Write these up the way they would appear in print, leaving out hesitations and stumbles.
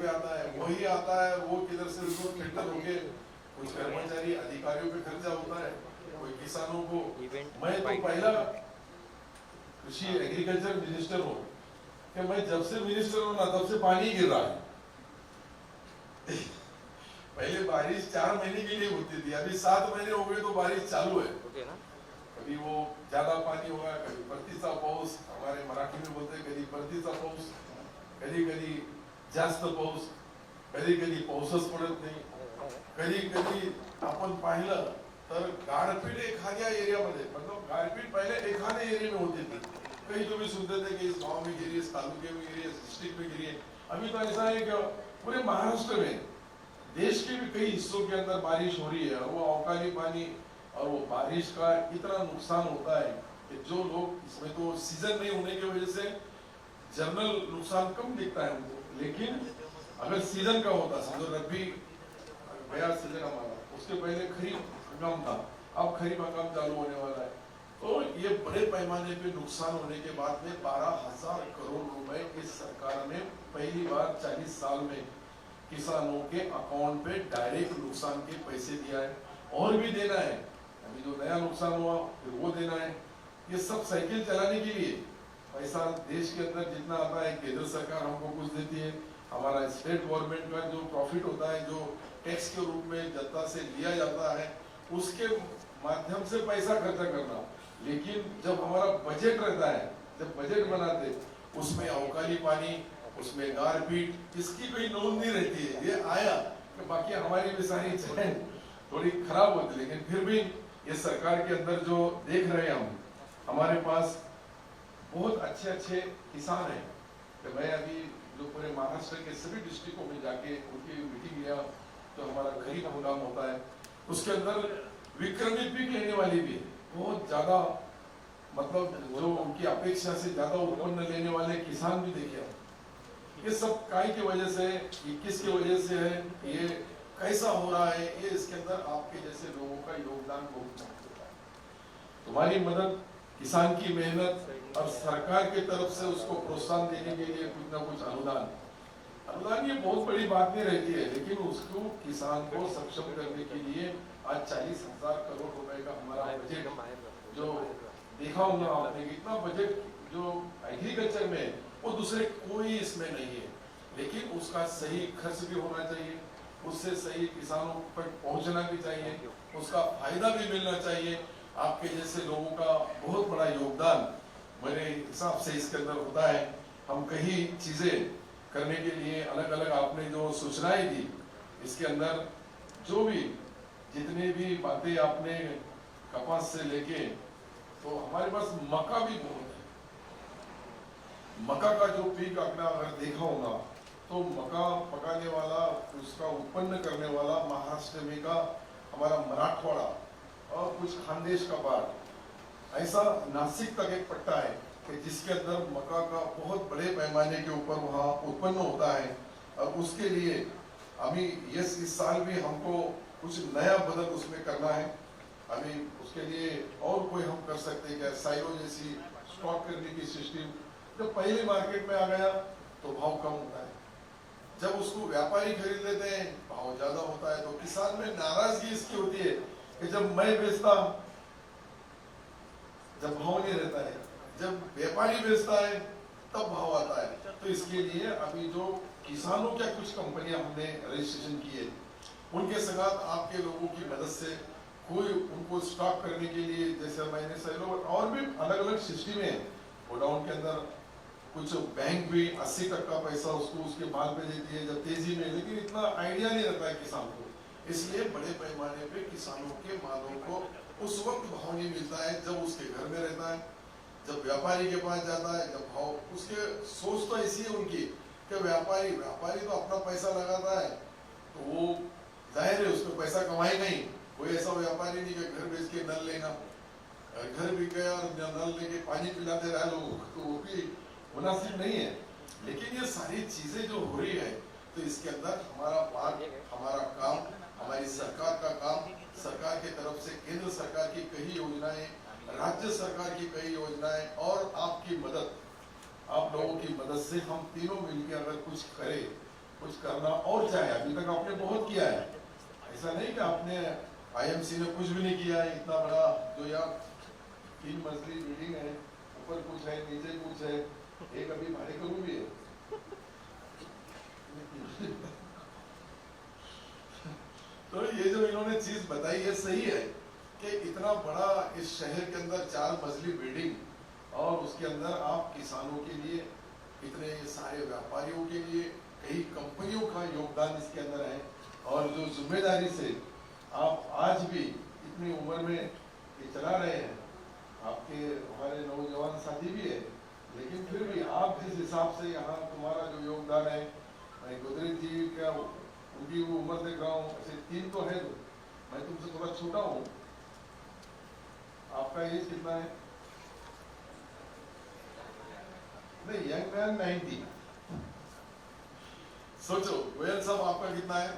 पे आता है, वही आता है, वो किधर से उसको फिल्टर होके कुछ कर्मचारी अधिकारियों पे खर्चा होता है, कोई किसानों को। मैं तो पहला कृषि एग्रीकल्चर मिनिस्टर हूँ कि मैं जब से मिनिस्टर हूँ ना तब से पानी गिर रहा है। पहले बारिश 4 महीने के लिए होती थी, अभी 7 महीने हो गए तो बारिश चालू है। कभी वो ज्यादा पानी होगा, कभी परतीचा पाऊस, हमारे मराठी में बोलते हैं कधी परतीचा पाऊस, कधी कधी जास्त पाऊस, कधी कधी पाऊसच पडत नाही, कधी कधी आपण पाहिलं तर गारपीट एखाद्या एरियामध्ये, मतलब गारपीट पहले एखाद्या एरिया में होती थी, कहीं तो भी सुनते थे कि इस गांव में गिरी, इस तालुके में गिरी, इस डिस्ट्रिक्ट में गिरी है। अभी तो ऐसा है कि पूरे महाराष्ट्र में, देश के भी कई हिस्सों के अंदर बारिश हो रही है, और वो अवकाली पानी और वो बारिश का इतना नुकसान होता है कि जो लोग, इसमें तो सीजन नहीं होने की वजह से जनरल नुकसान कम दिखता है उनको, लेकिन अगर सीजन का होता, समझो रबी गया सीजन हमारा, उसके पहले खरीफ हंगाम था, अब खरीफ हंगाम चालू होने वाला है, तो ये बड़े पैमाने पे नुकसान होने के बाद में 12,000 करोड़ रुपए इस सरकार ने पहली बार 40 साल में किसानों के अकाउंट पे डायरेक्ट नुकसान के पैसे दिया है, और भी देना है। अभी जो नया नुकसान हुआ फिर वो देना है। ये सब साइकिल चलाने के लिए पैसा देश के अंदर जितना आता है, केंद्र सरकार हमको कुछ देती है, हमारा स्टेट गवर्नमेंट का जो प्रॉफिट होता है, जो टैक्स के रूप में जनता से लिया जाता है, उसके माध्यम से पैसा खर्चा करना। लेकिन जब हमारा बजट रहता है, जब बजट बनाते, उसमें अवकाली पानी, उसमें गारपीट, इसकी कोई नोंद नहीं रहती है। ये आया कि बाकी हमारी भी सारी चैन थोड़ी खराब होती, लेकिन फिर भी ये सरकार के अंदर जो देख रहे हैं हम, हमारे पास बहुत अच्छे अच्छे किसान हैं। तो मैं अभी जो पूरे महाराष्ट्र के सभी डिस्ट्रिक्टों में जाके उनकी मीटिंग लिया, तो हमारा खरीफ हंगाम होता है, उसके अंदर विक्रमित भी लेने वाली भी बहुत ज्यादा, मतलब जो उनकी अपेक्षा से ज्यादा उत्पन्न लेने वाले किसान भी देखे। ये सब काय की वजह से, किसकी वजह से है, ये कैसा हो रहा है, ये इसके अंदर आपके जैसे लोगों का योगदान बहुत महत्वपूर्ण है। तुम्हारी मदद, किसान की मेहनत और सरकार की तरफ से उसको प्रोत्साहन देने के लिए कुछ ना कुछ अनुदान ये बहुत बड़ी बात नहीं रहती है, लेकिन उसको किसान को सक्षम करने के लिए आज 40,000 करोड़ रुपए का हमारा बजट जो देखा होगा आपने, इतना बजट जो एग्रीकल्चर में वो दूसरे कोई इसमें नहीं है, लेकिन उसका सही खर्च भी होना चाहिए, उससे सही किसानों पर पहुंचना भी चाहिए, उसका फायदा भी मिलना चाहिए। आपके जैसे लोगों का बहुत बड़ा योगदान मेरे हिसाब से इसके अंदर होता है। हम कई चीजें करने के लिए अलग अलग आपने जो सूचनाएं दी, इसके अंदर जो भी जितने भी बातें आपने कपास से लेके, तो हमारे पास मक्का भी बहुत है। मक्का का जो पीक आपने अगर देखा होगा, तो मक्का पकाने वाला, उसका उत्पन्न करने वाला महाराष्ट्र में का हमारा मराठवाड़ा और कुछ खानदेश का पार्ट, ऐसा नासिक तक एक पट्टा है कि जिसके अंदर मक्का का बहुत बड़े पैमाने के ऊपर वहाँ उत्पन्न होता है। और उसके लिए अभी इस साल भी हमको कुछ नया बदल उसमें करना है। अभी उसके लिए और कोई हम कर सकते हैं क्या, साइलो जैसी स्टॉक करने की सिस्टम, जब पहले मार्केट में आ गया तो भाव कम होता है, जब उसको व्यापारी खरीद लेते हैं भाव ज्यादा होता है, तो किसान में नाराजगी इसकी होती है कि जब मैं बेचता, जब भाव नहीं रहता है, जब व्यापारी बेचता है तब भाव आता है। तो इसके लिए अभी जो किसानों क्या कुछ कंपनियां हमने रजिस्ट्रेशन की है, उनके साथ आपके लोगों की मदद से कोई उनको स्टॉक करने के लिए, जैसे मैंने सही और भी अलग अलग सिस्टम है, गोडाउन के अंदर कुछ बैंक भी 80% पैसा उसको उसके माल पे देती है जब तेजी में, लेकिन इतना आइडिया नहीं रहता है किसान को, इसलिए बड़े पैमाने पे किसानों के मालों को उस वक्त भाव नहीं मिलता है जब उसके घर में रहता है, जब व्यापारी के पास जाता है, जब भाव उसके सोच तो ऐसी है उनकी कि व्यापारी तो अपना पैसा लगाता है, तो वो जाहिर है उसमें पैसा कमाएगा ही। कोई ऐसा व्यापारी नहीं कि घर बेच के नल लेना, घर भी गया और नल लेके पानी पिलाते रहे लोगों को, तो वो भी मुनासिब नहीं है। लेकिन ये सारी चीजें जो हो रही है, तो इसके अंदर हमारा पार्ट, हमारा काम, हमारी सरकार का काम, सरकार की तरफ से केंद्र सरकार की कई योजनाएं, राज्य सरकार की कई योजनाएं और आपकी मदद, आप लोगों की मदद से हम तीनों मिलकर अगर कुछ करें, कुछ करना और चाहे। अभी तक आपने बहुत किया है, ऐसा नहीं कि आपने आईएमसी ने कुछ भी नहीं किया है। इतना बड़ा जो यार 3 मंजिली बिल्डिंग है, ऊपर कुछ है नीचे कुछ है, एक अभी भाड़े करू भी है। तो ये जो इन्होंने चीज बताई है सही है कि इतना बड़ा इस शहर के अंदर 4 मंजिली बिल्डिंग और उसके अंदर आप किसानों के लिए, इतने सारे व्यापारियों के लिए, कई कंपनियों का योगदान इसके अंदर है। और जो जिम्मेदारी से आप आज भी इतनी उम्र में ये चला रहे हैं, आपके हमारे नौजवान साथी भी है, लेकिन फिर भी आप जिस हिसाब से यहाँ तुम्हारा जो योगदान है, मैं गोदरेज जी का उनकी वो उम्र देख रहा हूँ, ऐसे 3 तो है, मैं तुमसे थोड़ा छोटा हूँ। आपका एज कितना है? नहीं, यंग मैन 90। सोचो गोयल साहब आपका कितना है?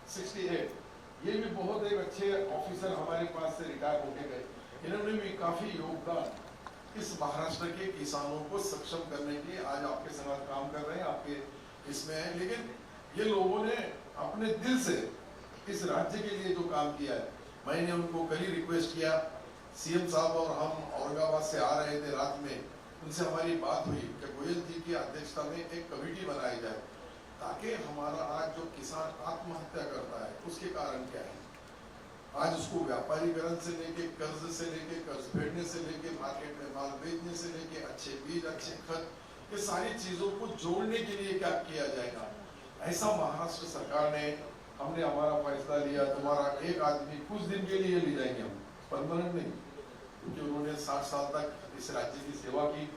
68। ये भी बहुत एक अच्छे ऑफिसर हमारे पास से रिटायर होके गए। इन्होंने भी काफी योगदान इस महाराष्ट्र के किसानों को सक्षम करने के लिए आज आपके साथ काम कर रहे हैं, आपके इसमें है। लेकिन ये लोगों ने अपने दिल से इस राज्य के लिए जो काम किया है, मैंने उनको कल ही रिक्वेस्ट किया, सीएम साहब और हम औरंगाबाद से आ रहे थे रात में, उनसे हमारी बात हुई कि गोयल जी की अध्यक्षता में एक कमेटी बनाई जाए ताकि हमारा आज जो किसान आत्महत्या करता है उसके कारण क्या है, आज उसको व्यापारीकरण से लेके कर्ज से लेके कर्ज फेडने से लेके मार्केट में माल बेचने से लेके अच्छे बीज अच्छे खत, ये सारी चीजों को जोड़ने के लिए क्या किया जाएगा। ऐसा महाराष्ट्र सरकार ने, हमने हमारा फैसला लिया, तुम्हारा एक आदमी कुछ दिन के लिए ले जाएंगे हम, परमानेंट नहीं, क्योंकि उन्होंने 60 साल तक इस राज्य की सेवा की।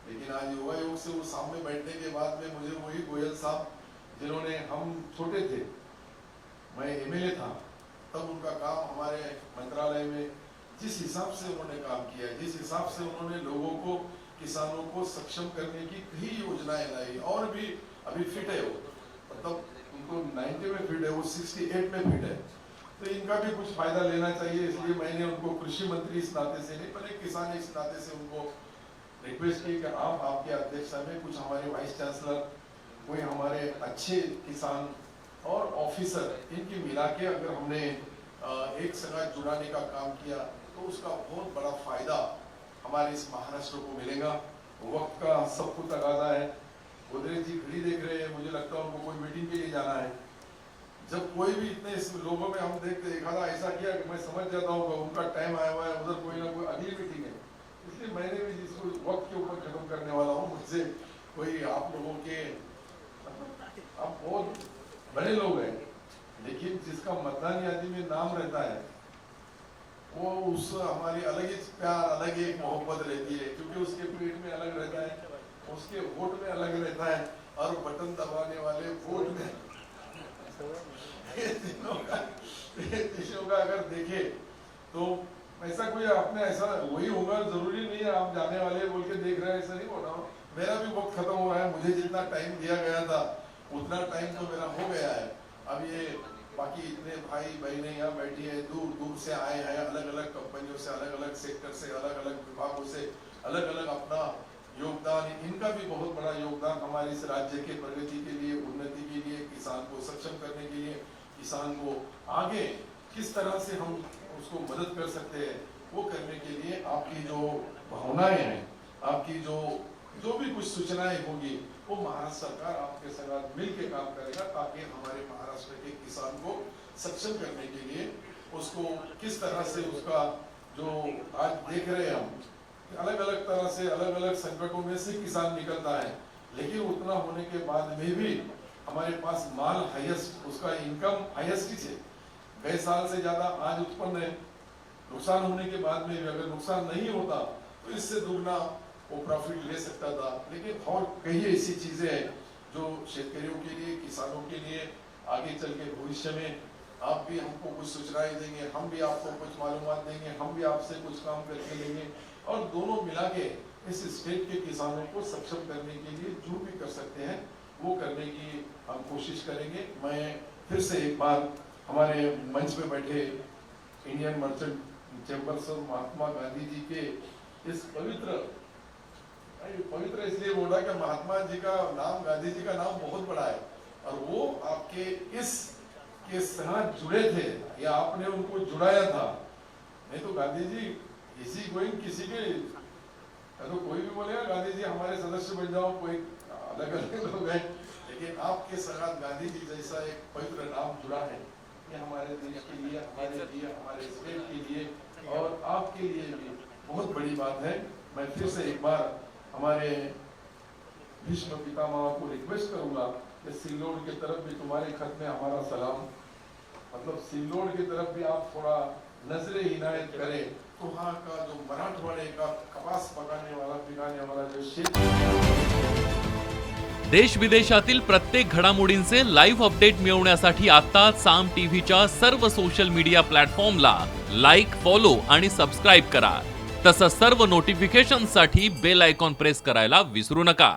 लेकिन आज युवा योग से वो सामने बैठने के बाद में मुझे वही गोयल साहब, जिन्होंने, हम छोटे थे, मैं एमएलए था तब, उनका काम हमारे मंत्रालय में जिस हिसाब से उन्होंने काम किया, जिस हिसाब से उन्होंने लोगों को, किसानों को सक्षम करने की कई योजनाएं लाई, और भी अभी फिट है वो, मतलब उनको 90 में फिट है, वो 68 में फिट है, तो इनका भी कुछ फायदा लेना चाहिए। इसलिए मैंने उनको कृषि मंत्री इस नाते से नहीं, पर एक किसान इस नाते से उनको रिक्वेस्ट की कि आप, आपके अध्यक्षता में कुछ हमारे वाइस चांसलर, कोई हमारे अच्छे किसान और ऑफिसर, इनकी मिला के अगर हमने एक संघ जुड़ाने का काम किया तो उसका बहुत बड़ा फायदा हमारे इस महाराष्ट्र को मिलेगा। वक्त का सबको तगादा है। गोदरेज जी घड़ी देख रहे हैं, मुझे लगता है उनको कोई मीटिंग के लिए जाना है। जब कोई भी इतने लोगों में हम देखते, एक आधा ऐसा किया कि मैं समझ जाता हूँ उनका टाइम आया हुआ है, उधर कोई ना कोई अगली मीटिंग है, इसलिए मैंने भी जिसको वक्त के ऊपर खत्म करने वाला हूँ। मुझसे कोई आप लोगों के, आप बहुत बड़े लोग हैं, लेकिन जिसका मतदान यादी में नाम रहता है वो उस हमारी अलग ही प्यार, अलग ही मोहब्बत रहती है, क्योंकि उसके पेट में अलग रहता है, उसके वोट में अलग रहता है, और बटन दबाने वाले वोट में तीनों का अगर देखे तो ऐसा कोई आपने, ऐसा वही होगा जरूरी नहीं है आप जाने वाले बोल के देख रहे हैं, ऐसा नहीं होना। मेरा भी वक्त खत्म हो रहा है, मुझे जितना टाइम दिया गया था उतना टाइम तो मेरा हो गया है। अब ये बाकी इतने भाई बहनें यहाँ बैठी है, दूर दूर से आए हैं, अलग अलग कंपनियों से, अलग अलग सेक्टर से, अलग अलग विभागों से, अलग अलग अपना योगदान, इनका भी बहुत बड़ा योगदान हमारे इस राज्य के प्रगति के लिए, उन्नति के लिए, किसान को सक्षम करने के लिए, किसान को आगे किस तरह से हम उसको मदद कर सकते हैं, वो करने के लिए आपकी जो भावनाएं हैं, आपकी जो भी कुछ सूचनाएं होगी, वो महाराष्ट्र सरकार आपके साथ मिलकर काम करेगा, ताकि हमारे महाराष्ट्र के किसान को सक्षम करने के लिए उसको किस तरह से, उसका जो आज देख रहे हैं हम, अलग अलग तरह से, अलग अलग संकटों में से किसान निकलता है, लेकिन उतना होने के बाद में भी हमारे पास माल हाईएस्ट, उसका इनकम हाईएस्ट ही है, गए साल से ज्यादा आज उत्पन्न है। नुकसान होने के बाद में भी अगर नुकसान नहीं होता तो इससे दुगना वो प्रॉफिट ले सकता था। लेकिन और कई ऐसी चीजें हैं जो शेतकरियों के लिए, किसानों के लिए आगे चल के भविष्य में आप भी हमको कुछ सूचनाएं देंगे, हम भी आपको कुछ मालूमात देंगे, हम भी आपसे कुछ काम करके लेंगे, और दोनों मिला के इस स्टेट के किसानों को सक्षम करने के लिए जो भी कर सकते हैं वो करने की हम कोशिश करेंगे। मैं फिर से एक बार हमारे मंच पे बैठे Indian merchant chambers of Mahatma Gandhi ji के इस पवित्र पवित्र इसलिए बोला कि महात्मा जी का नाम, गांधी जी का नाम बहुत बड़ा है और वो आपके इस के साथ जुड़े थे या आपने उनको जुड़ाया था। नहीं तो गांधी जी इसी गोइंग किसी के तो कोई भी बोलेगा गांधी जी हमारे सदस्य बन जाओ, कोई अलग अलग लोग हैं, लेकिन आपके साथ गांधी जी जैसा एक पवित्र नाम जुड़ा है। ये हमारे देश के लिए, हमारे स्टेट के लिए और आपके लिए भी बहुत बड़ी बात है। मैं फिर से एक बार हमारे भीष्म पितामह को रिक्वेस्ट करूंगा कि सिल्लोड की तरफ भी तुम्हारे खत में हमारा सलाम, मतलब सिल्लोड की तरफ भी आप थोड़ा नजरे इनायत करें। तो वहाँ का जो मराठवाड़े का कपास पिकाने वाला जो क्षेत्र, देश विदेशातील प्रत्येक घडामोडींचे लाईव्ह अपडेट मिळवण्यासाठी आता साम टीव्हीच्या सर्व सोशल मीडिया प्लॅटफॉर्मला लाईक, फॉलो आणि सबस्क्राईब करा। तसंच सर्व नोटिफिकेशनसाठी बेल आयकॉन प्रेस करायला विसरू नका।